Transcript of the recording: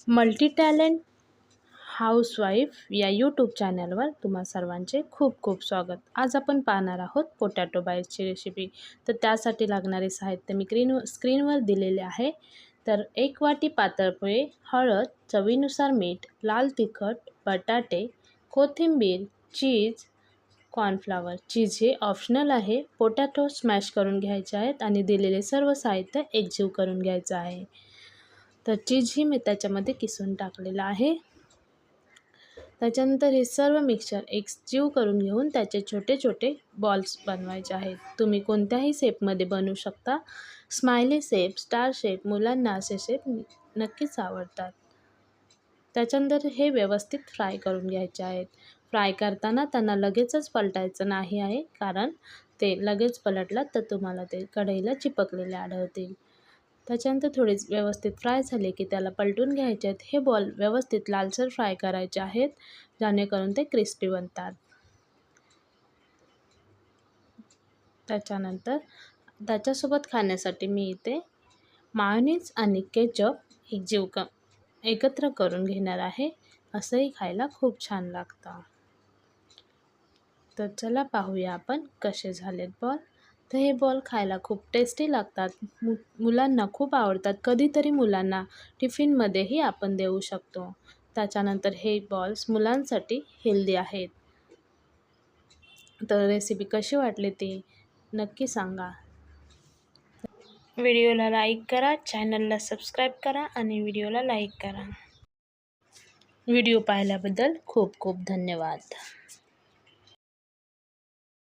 Multi talent housewife या YouTube चॅनलवर तुम्हा सर्वांचे खूप खूप स्वागत. आज आपण पाहणार आहोत पोटॅटो बाईटची रेसिपी. तर त्यासाठी लागणारे साहित्य मी स्क्रीनवर दिलेले आहे. तर 1 वाटी पातळ पोहे, हळद, चवीनुसार मीठ, लाल तिखट, बटाटे, कोथिंबीर, चीज, कॉर्नफ्लॉवर. चीज हे ऑप्शनल आहे. पोटॅटो स्मॅश करून घ्यायचे आहेत आणि दिलेले सर्व साहित्य एकजीव करून घ्यायचं आहे. तर चीजही मी त्याच्यामध्ये किसून टाकलेलं आहे. त्याच्यानंतर हे सर्व मिक्सचर एकजीव करून घेऊन त्याचे छोटे छोटे बॉल्स बनवायचे आहेत. तुम्ही कोणत्याही शेपमध्ये बनवू शकता. स्माइली शेप, स्टार शेप, मुलांना असे शेप नक्कीच आवडतात. त्याच्यानंतर हे व्यवस्थित फ्राय करून घ्यायचे आहेत. फ्राय करताना त्यांना लगेचच पलटायचं नाही आहे, कारण ते लगेच पलटलं तर तुम्हाला ते कढईला चिपकलेले आढळतील. त्याच्यानंतर थोडे व्यवस्थित फ्राय झाले की त्याला पलटून घ्यायचे आहेत. हे बॉल व्यवस्थित लालसर फ्राय करायचे आहेत, जेणेकरून ते क्रिस्पी बनतात. त्याच्यानंतर त्याच्यासोबत खाण्यासाठी मी इथे मायोनीज आणि केचप एकत्र करून घेणार आहे. असंही खायला खूप छान लागतं. तर चला पाहूया आपण कसे झालेत बॉल. तर हे बॉल खायला खूप टेस्टी लागतात. मुलांना खूप आवडतात. कधीतरी मुलांना टिफिनमध्येही आपण देऊ शकतो. त्याच्यानंतर हे बॉल्स मुलांसाठी हेल्दी आहेत. तर रेसिपी कशी वाटली ती नक्की सांगा. व्हिडिओला लाईक करा, चॅनलला सबस्क्राईब करा आणि व्हिडिओला लाईक करा. व्हिडिओ पाहिल्याबद्दल खूप खूप धन्यवाद.